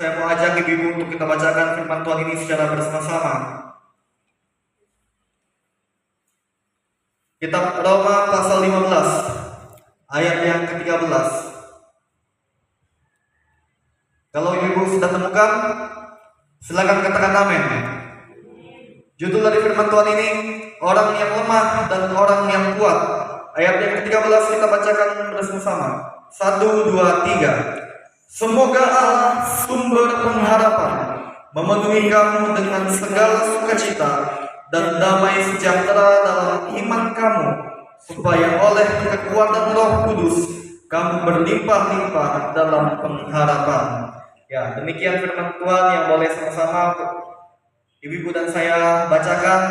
Saya mau ajak ibu-ibu untuk kita bacakan firman Tuhan ini secara bersama-sama. Kitab Roma pasal 15 ayat yang ke-13. Kalau ibu-ibu sudah temukan, silakan katakan amin. Judul dari firman Tuhan ini, orang yang lemah dan orang yang kuat. Ayat yang ke-13 kita bacakan bersama-sama. 1, 2, 3. Semoga Allah sumber pengharapan memenuhi kamu dengan segala sukacita dan damai sejahtera dalam iman kamu, supaya oleh kekuatan Roh Kudus kamu berlimpah-limpah dalam pengharapan. Ya, demikian firman Tuhan yang boleh sama-sama ibu-ibu dan saya bacakan.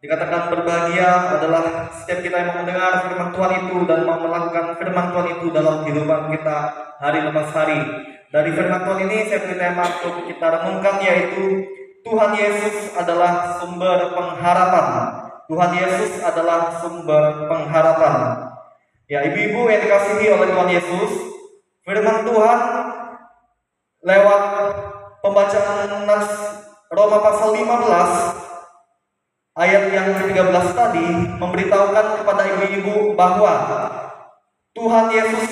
Dikatakan berbahagia adalah setiap kita yang mendengar firman Tuhan itu dan mau melakukan firman Tuhan itu dalam kehidupan kita hari lepas hari. Dari firman Tuhan ini saya beri tema untuk kita renungkan, yaitu Tuhan Yesus adalah sumber pengharapan. Tuhan Yesus adalah sumber pengharapan. Ya, ibu-ibu yang dikasihi oleh Tuhan Yesus, firman Tuhan lewat pembacaan nas Roma pasal 15 ayat yang ke-13 tadi memberitahukan kepada ibu-ibu bahwa Tuhan Yesus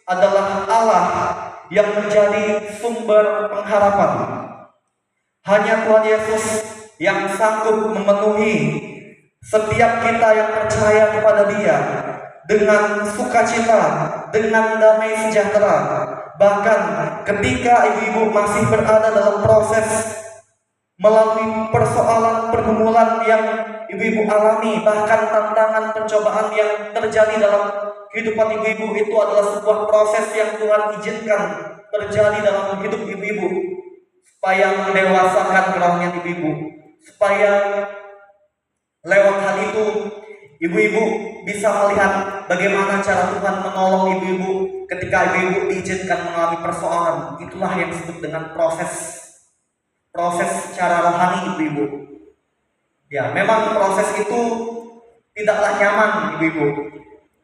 adalah Allah yang menjadi sumber pengharapan. Hanya Tuhan Yesus yang sanggup memenuhi setiap kita yang percaya kepada Dia dengan sukacita, dengan damai sejahtera. Bahkan ketika ibu-ibu masih berada dalam proses melalui persoalan pergumulan yang ibu-ibu alami, bahkan tantangan pencobaan yang terjadi dalam kehidupan ibu-ibu, itu adalah sebuah proses yang Tuhan izinkan terjadi dalam hidup ibu-ibu, supaya mendewasakan kerohanian ibu-ibu, supaya lewat hal itu ibu-ibu bisa melihat bagaimana cara Tuhan menolong ibu-ibu ketika ibu-ibu diizinkan mengalami persoalan. Itulah yang disebut dengan proses secara rohani ibu-ibu. Ya, memang proses itu tidaklah nyaman ibu-ibu.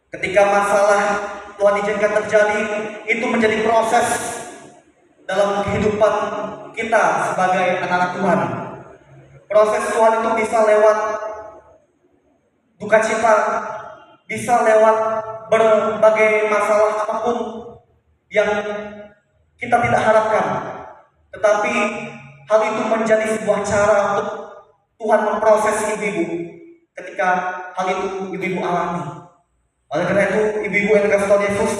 Ketika masalah Tuhan izinkan terjadi, itu menjadi proses dalam kehidupan kita sebagai anak-anak Tuhan. Proses Tuhan itu bisa lewat duka cita, bisa lewat berbagai masalah apapun yang kita tidak harapkan. Tetapi hal itu menjadi sebuah cara untuk Tuhan memproses ibu-ibu ketika hal itu ibu-ibu alami. Oleh karena itu, ibu-ibu yang dikasihi Tuhan Yesus,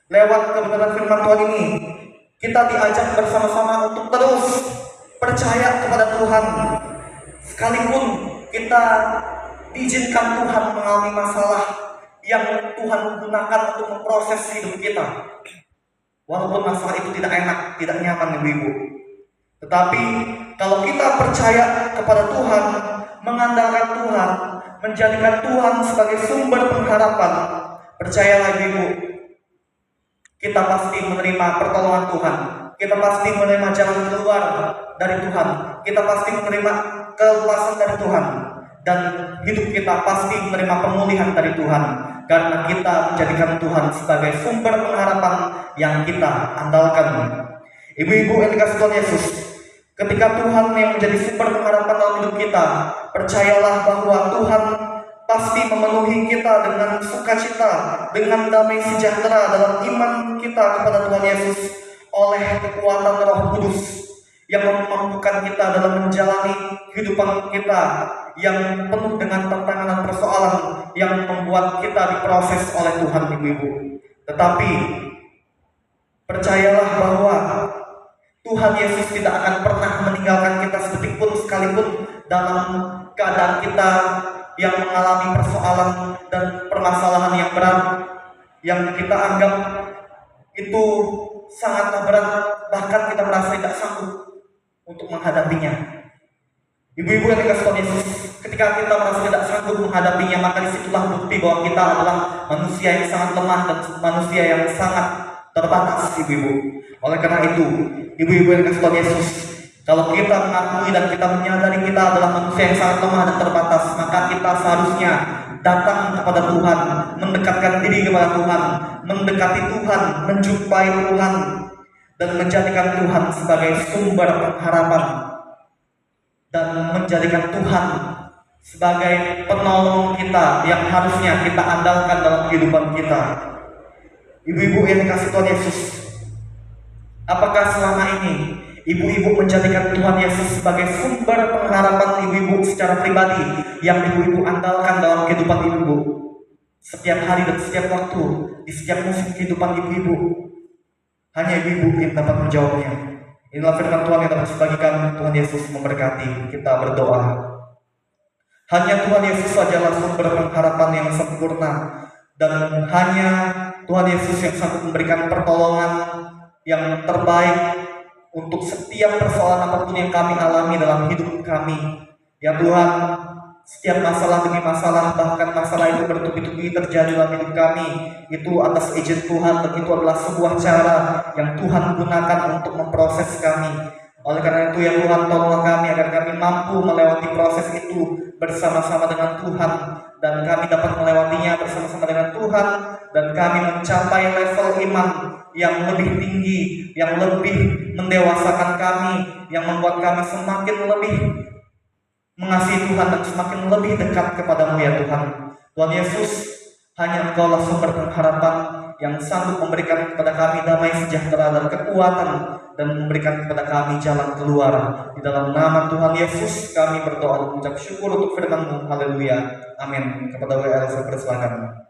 lewat kebenaran firman Tuhan ini, kita diajak bersama-sama untuk terus percaya kepada Tuhan. Sekalipun kita diizinkan Tuhan mengalami masalah yang Tuhan gunakan untuk memproses hidup kita, walaupun masalah itu tidak enak, tidak nyaman ibu-ibu. Tetapi kalau kita percaya kepada Tuhan, mengandalkan Tuhan, menjadikan Tuhan sebagai sumber pengharapan, percayalah ibu, kita pasti menerima pertolongan Tuhan. Kita pasti menerima jalan keluar dari Tuhan. Kita pasti menerima kelepasan dari Tuhan. Dan hidup kita pasti menerima pemulihan dari Tuhan, karena kita menjadikan Tuhan sebagai sumber pengharapan yang kita andalkan. Ibu-ibu yang dikasihi Tuhan Yesus, ketika Tuhan yang menjadi sumber pengharapan dalam hidup kita, percayalah bahwa Tuhan pasti memenuhi kita dengan sukacita, dengan damai sejahtera dalam iman kita kepada Tuhan Yesus oleh kekuatan Roh Kudus yang memampukan kita dalam menjalani kehidupan kita yang penuh dengan tantangan dan persoalan yang membuat kita diproses oleh Tuhan ibu-ibu. Tetapi percayalah bahwa Tuhan Yesus tidak akan pernah meninggalkan kita sedetik pun, sekalipun dalam keadaan kita yang mengalami persoalan dan permasalahan yang berat, yang kita anggap itu sangatlah berat, bahkan kita merasa tidak sanggup untuk menghadapinya. Ibu-ibu yang dikasihi Tuhan Yesus, ketika kita merasa tidak sanggup menghadapinya, maka disitulah bukti bahwa kita adalah manusia yang sangat lemah dan manusia yang sangat terbatas, ibu-ibu. Oleh karena itu, ibu-ibu yang dikasihi Tuhan Yesus, kalau kita mengakui dan kita menyadari kita adalah manusia yang sangat lemah dan terbatas, maka kita seharusnya datang kepada Tuhan, mendekatkan diri kepada Tuhan, mendekati Tuhan, menjumpai Tuhan, dan menjadikan Tuhan sebagai sumber pengharapan, dan menjadikan Tuhan sebagai penolong kita yang harusnya kita andalkan dalam kehidupan kita. Ibu-ibu yang dikasih Tuhan Yesus, apakah selama ini ibu-ibu menjadikan Tuhan Yesus sebagai sumber pengharapan ibu-ibu secara pribadi yang ibu-ibu andalkan dalam kehidupan ibu-ibu setiap hari dan setiap waktu, di setiap musim kehidupan ibu-ibu? Hanya ibu-ibu yang dapat menjawabnya. Inilah firman Tuhan yang dapat dibagikan. Tuhan Yesus memberkati. Kita berdoa. Hanya Tuhan Yesus sajalah sumber pengharapan yang sempurna, dan hanya Tuhan Yesus yang sanggup memberikan pertolongan yang terbaik untuk setiap persoalan apapun yang kami alami dalam hidup kami. Ya Tuhan, setiap masalah demi masalah, bahkan masalah itu bertubi-tubi terjadi dalam hidup kami, itu atas izin Tuhan, dan itu adalah sebuah cara yang Tuhan gunakan untuk memproses kami. Oleh karena itu ya Tuhan, tolonglah kami agar kami mampu melewati proses itu bersama-sama dengan Tuhan, dan kami dapat melewatinya bersama-sama dengan Tuhan, dan kami mencapai level iman yang lebih tinggi, yang lebih mendewasakan kami, yang membuat kami semakin lebih mengasihi Tuhan dan semakin lebih dekat kepadamu ya Tuhan. Tuhan Yesus, hanya Engkaulah sumber pengharapan yang sanggup memberikan kepada kami damai sejahtera dan kekuatan, dan memberikan kepada kami jalan keluar. Di dalam nama Tuhan Yesus kami berdoa dan mengucap syukur untuk firman-Mu. Haleluya. Amin. Kepada WL saya persilakan.